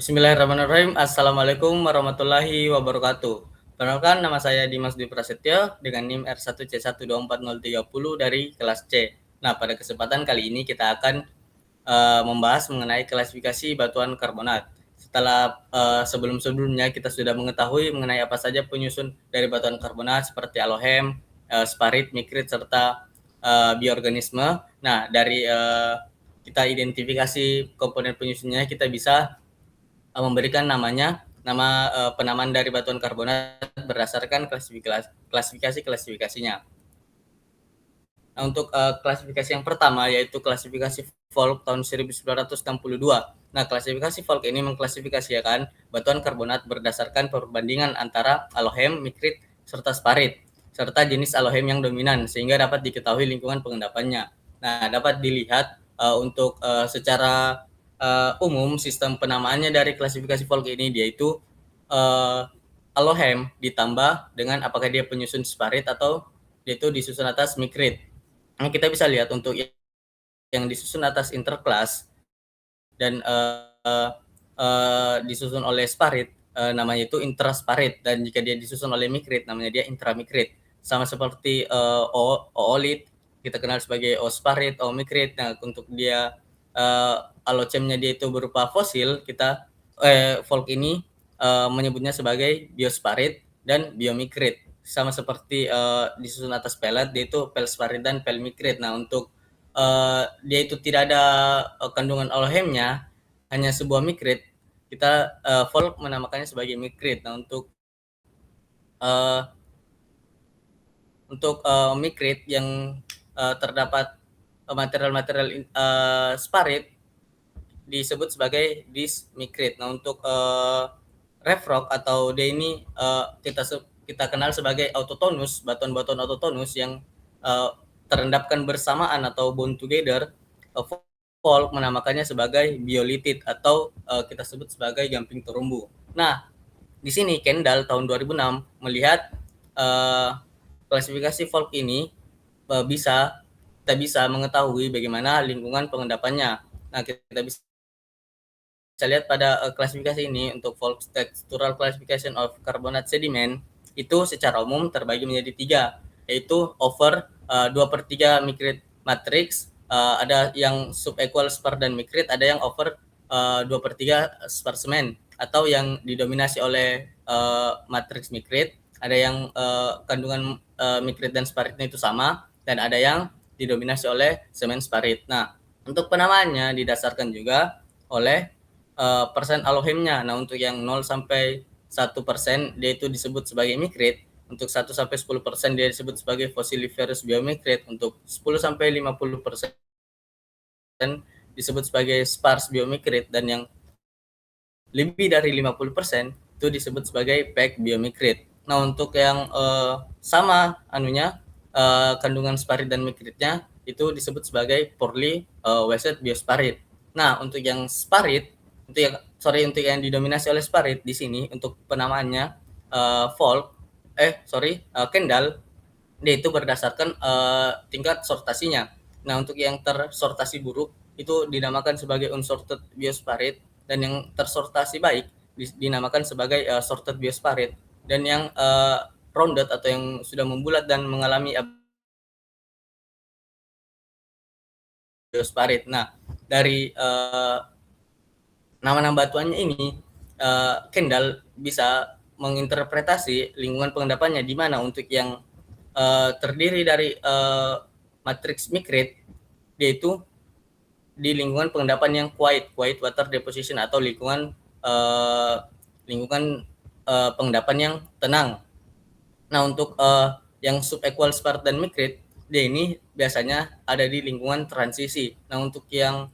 Bismillahirrahmanirrahim. Assalamualaikum warahmatullahi wabarakatuh. Perkenalkan, nama saya Dimas Dwi Prasetyo dengan NIM R1C1240030 dari kelas C. Nah, pada kesempatan kali ini kita akan membahas mengenai klasifikasi batuan karbonat. Setelah sebelum-sebelumnya kita sudah mengetahui mengenai apa saja penyusun dari batuan karbonat seperti alohem, sparit, mikrit, serta bioorganisme. Nah, dari kita identifikasi komponen penyusunnya, kita bisa memberikan nama penamaan dari batuan karbonat berdasarkan klasifikasinya. Nah, untuk klasifikasi yang pertama yaitu klasifikasi Volk tahun 1962. Nah, klasifikasi Volk ini mengklasifikasikan batuan karbonat berdasarkan perbandingan antara alohem, mikrit, serta sparit, serta jenis alohem yang dominan sehingga dapat diketahui lingkungan pengendapannya. Nah, dapat dilihat untuk secara umum sistem penamaannya dari klasifikasi Volk ini yaitu alohem ditambah dengan apakah dia penyusun sparit atau yaitu disusun atas mikrit. Nah, kita bisa lihat untuk yang disusun atas interclass dan disusun oleh sparit, namanya itu intrasparit, dan jika dia disusun oleh mikrit namanya dia intramikrit. Sama seperti oolit kita kenal sebagai O-sparit, O-mikrit. Nah, untuk dia alocemnya dia itu berupa fosil, kita Volk ini menyebutnya sebagai biosparit dan biomikrit. Sama seperti disusun atas pellet, dia itu pelsparit dan pelmikrit. Nah, untuk dia itu tidak ada kandungan alohemnya, hanya sebuah mikrit, kita Volk menamakannya sebagai mikrit. Nah, untuk mikrit yang terdapat material-material sparit disebut sebagai dismikrit. Nah, untuk refrock atau dia ini kita kenal sebagai autotonus, batuan-batuan autotonus yang terendapkan bersamaan atau bond together. Volk menamakannya sebagai biolitit atau kita sebut sebagai gamping terumbu. Nah, di sini Kendall tahun 2006 melihat klasifikasi Volk ini kita bisa mengetahui bagaimana lingkungan pengendapannya. Nah, kita bisa lihat pada klasifikasi ini untuk Volk Textural Classification of Carbonate Sediment itu secara umum terbagi menjadi 3, yaitu over 2/3 mikrit matrix, ada yang subequal spar dan mikrit, ada yang over 2/3 spar semen atau yang didominasi oleh matrix mikrit, ada yang kandungan mikrit dan sparitnya itu sama, dan ada yang didominasi oleh semen sparit. Nah, untuk penamaannya didasarkan juga oleh persen alohemnya. Nah, untuk yang 0 sampai 1% dia itu disebut sebagai mikrit, untuk 1 sampai 10% dia disebut sebagai fossiliferous biomikrit, untuk 10 sampai 50% disebut sebagai sparse biomikrit, dan yang lebih dari 50% itu disebut sebagai packed biomikrit. Nah, untuk yang sama kandungan sparit dan mikritnya itu disebut sebagai poorly wasted biosparit. Nah, untuk yang sparit, untuk yang didominasi oleh sparit di sini untuk penamaannya Kendall, dia itu berdasarkan tingkat sortasinya. Nah, untuk yang tersortasi buruk itu dinamakan sebagai unsorted biosparit, dan yang tersortasi baik dinamakan sebagai sorted biosparit, dan yang rounded atau yang sudah membulat dan mengalami biosparit. Nah, dari nama-nama batuannya ini Kendall bisa menginterpretasi lingkungan pengendapannya, di mana untuk yang terdiri dari matriks mikrit yaitu di lingkungan pengendapan yang quiet water deposition atau lingkungan pengendapan yang tenang. Nah, untuk yang subequal spar dan mikrit, dia ini biasanya ada di lingkungan transisi. Nah, untuk yang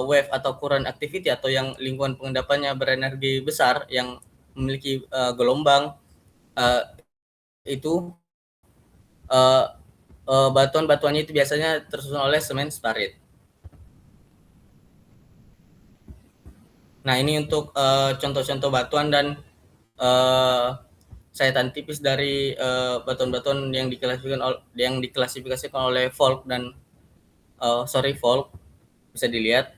wave atau current activity atau yang lingkungan pengendapannya berenergi besar yang memiliki gelombang, itu batuan-batuannya itu biasanya tersusun oleh semen sparit. Nah, ini untuk contoh-contoh batuan dan sayetan tipis dari batuan-batuan yang diklasifikasikan oleh Volk dan Volk bisa dilihat.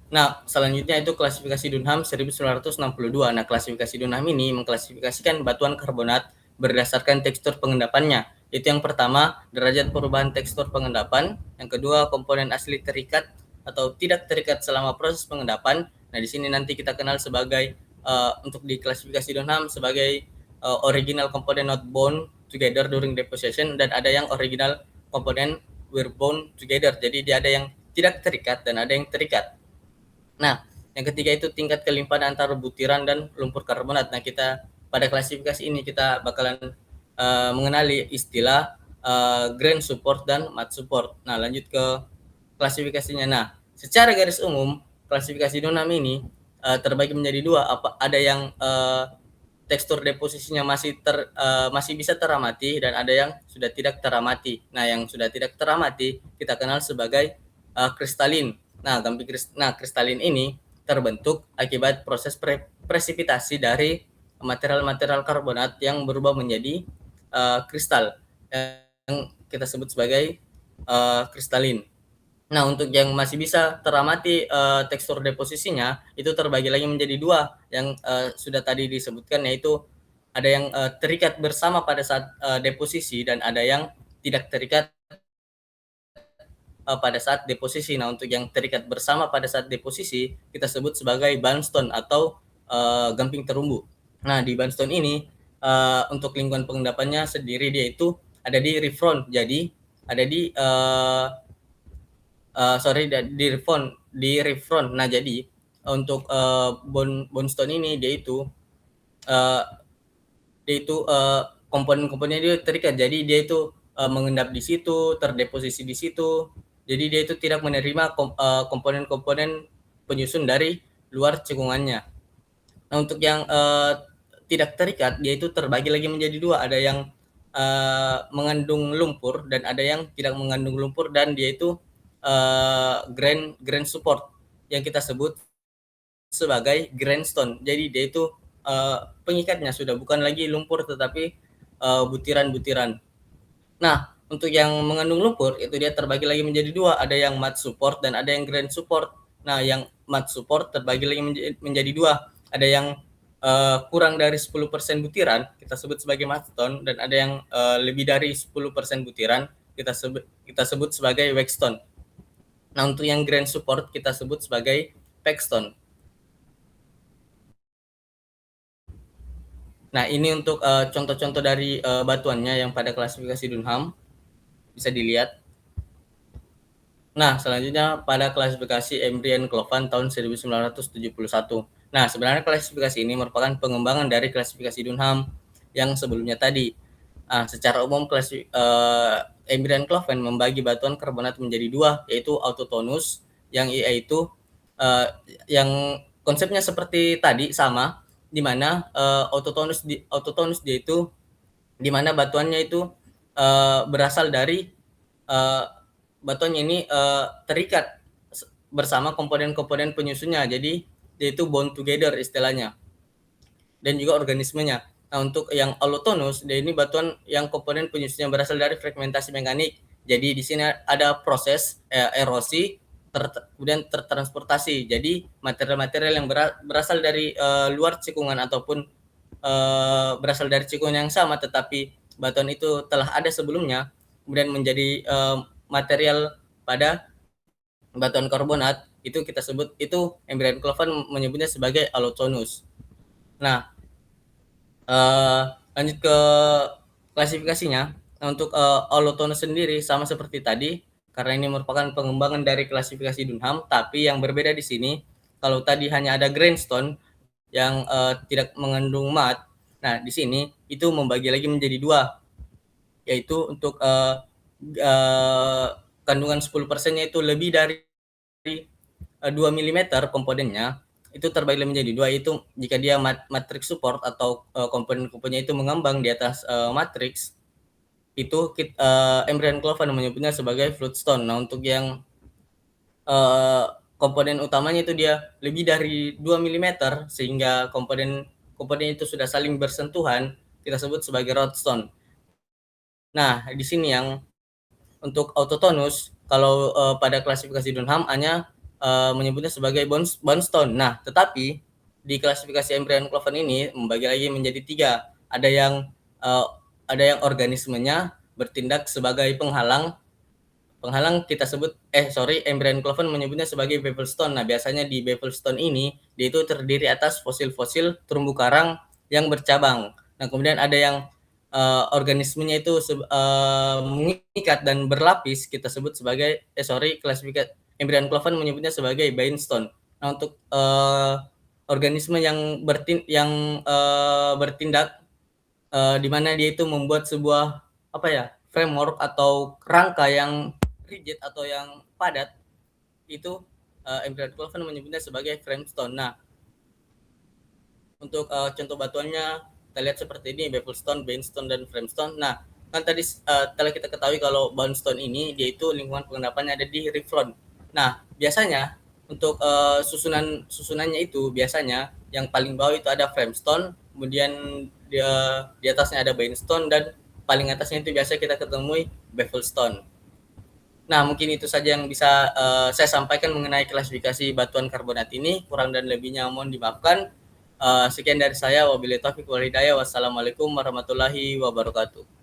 Nah, selanjutnya itu klasifikasi Dunham 1962. Nah, klasifikasi Dunham ini mengklasifikasikan batuan karbonat berdasarkan tekstur pengendapannya. Itu yang pertama, derajat perubahan tekstur pengendapan. Yang kedua, komponen asli terikat atau tidak terikat selama proses pengendapan. Nah, di sini nanti kita kenal sebagai untuk di klasifikasi Dunham sebagai original component not bound together during deposition, dan ada yang original component were bound together. Jadi dia ada yang tidak terikat dan ada yang terikat. Nah, yang ketiga itu tingkat kelimpahan antara butiran dan lumpur karbonat. Nah, kita pada klasifikasi ini kita bakalan mengenali istilah grain support dan mat support. Nah, lanjut ke klasifikasinya. Nah, secara garis umum klasifikasi Dunham ini terbagi menjadi dua. Ada yang tekstur deposisinya masih bisa teramati dan ada yang sudah tidak teramati. Nah, yang sudah tidak teramati kita kenal sebagai kristalin. Nah, kristalin ini terbentuk akibat proses presipitasi dari material-material karbonat yang berubah menjadi kristal yang kita sebut sebagai kristalin. Nah, untuk yang masih bisa teramati tekstur deposisinya itu terbagi lagi menjadi dua yang sudah tadi disebutkan, yaitu ada yang terikat bersama pada saat deposisi dan ada yang tidak terikat pada saat deposisi. Nah, untuk yang terikat bersama pada saat deposisi kita sebut sebagai bundstone atau gamping terumbu. Nah, di bundstone ini untuk lingkungan pengendapannya sendiri dia itu ada di reef front. Jadi ada di reef front. Nah, jadi untuk bundstone ini uh, dia itu komponen-komponennya dia terikat. Jadi dia itu mengendap di situ, terdeposisi di situ. Jadi dia itu tidak menerima komponen-komponen penyusun dari luar cekungannya. Nah, untuk yang tidak terikat, dia itu terbagi lagi menjadi dua. Ada yang mengandung lumpur dan ada yang tidak mengandung lumpur, dan dia itu grain support yang kita sebut sebagai grainstone. Jadi dia itu pengikatnya sudah bukan lagi lumpur tetapi butiran-butiran. Nah, untuk yang mengandung lumpur itu dia terbagi lagi menjadi dua, ada yang mud support dan ada yang grain support. Nah, yang mud support terbagi lagi menjadi dua, ada yang kurang dari 10% butiran kita sebut sebagai mudstone, dan ada yang lebih dari 10% butiran kita sebut sebagai waxstone. Nah, untuk yang grain support kita sebut sebagai packstone. Nah, ini untuk contoh-contoh dari batuannya yang pada klasifikasi Dunham bisa dilihat. Nah, selanjutnya pada klasifikasi Embry and Clovan tahun 1971. Nah, sebenarnya klasifikasi ini merupakan pengembangan dari klasifikasi Dunham yang sebelumnya tadi. Secara umum Embry and Clovan membagi batuan karbonat menjadi dua, yaitu autotonus yang yang konsepnya seperti tadi sama, di mana autotonus dia itu di mana batuannya itu berasal dari batuan ini terikat bersama komponen-komponen penyusunnya. Jadi dia itu bond together istilahnya. Dan juga organismenya. Nah, untuk yang allotonus, dia ini batuan yang komponen penyusunnya berasal dari fragmentasi mekanik. Jadi di sini ada proses erosi kemudian tertransportasi. Jadi material-material yang berasal dari luar cekungan ataupun berasal dari cekungan yang sama tetapi batuan itu telah ada sebelumnya kemudian menjadi material pada batuan karbonat, itu kita sebut, itu Embry and Clovan menyebutnya sebagai allotonus. Nah, lanjut ke klasifikasinya. Nah, untuk allotonus sendiri sama seperti tadi, karena ini merupakan pengembangan dari klasifikasi Dunham, tapi yang berbeda di sini, kalau tadi hanya ada grainstone yang tidak mengandung mud, nah di sini itu membagi lagi menjadi dua, yaitu untuk kandungan 10%-nya itu lebih dari 2 mm komponennya, itu terbagi menjadi dua, itu jika dia matrix support atau komponen-komponennya itu mengambang di atas matrix, itu Embry and Clovan menyebutnya sebagai floatstone. Nah, untuk yang komponen utamanya itu dia lebih dari 2 mm sehingga komponen itu sudah saling bersentuhan, kita sebut sebagai roadstone. Nah, di sini yang untuk autotonus, kalau pada klasifikasi Dunham hanya menyebutnya sebagai bondstone. Nah, tetapi di klasifikasi Embryoncloven ini membagi lagi menjadi 3. Uh, ada yang organismenya bertindak sebagai penghalang kita sebut Embryoncloven menyebutnya sebagai bevelstone. Nah, biasanya di bevelstone ini dia itu terdiri atas fosil-fosil terumbu karang yang bercabang. Nah, kemudian ada yang organismenya itu mengikat dan berlapis, kita sebut sebagai klasifikasi Embryoncloven menyebutnya sebagai bindstone. Nah, untuk organisme yang bertindak di mana dia itu membuat sebuah framework atau rangka yang rigid atau yang padat, itu Embryoncloven menyebutnya sebagai framestone. Nah, untuk contoh batuannya kita lihat seperti ini, bevelstone, bindstone, dan framestone. Nah, kan tadi telah kita ketahui kalau bondstone ini dia itu lingkungan pengendapannya ada di reef front. Nah, biasanya untuk susunannya itu biasanya yang paling bawah itu ada framestone, kemudian di atasnya ada bindstone, dan paling atasnya itu biasa kita ketemui bevelstone. Nah, mungkin itu saja yang bisa saya sampaikan mengenai klasifikasi batuan karbonat ini. Kurang dan lebihnya mohon dimaafkan. Sekian dari saya. Wabillahi taufiq wal hidayah. Wassalamualaikum warahmatullahi wabarakatuh.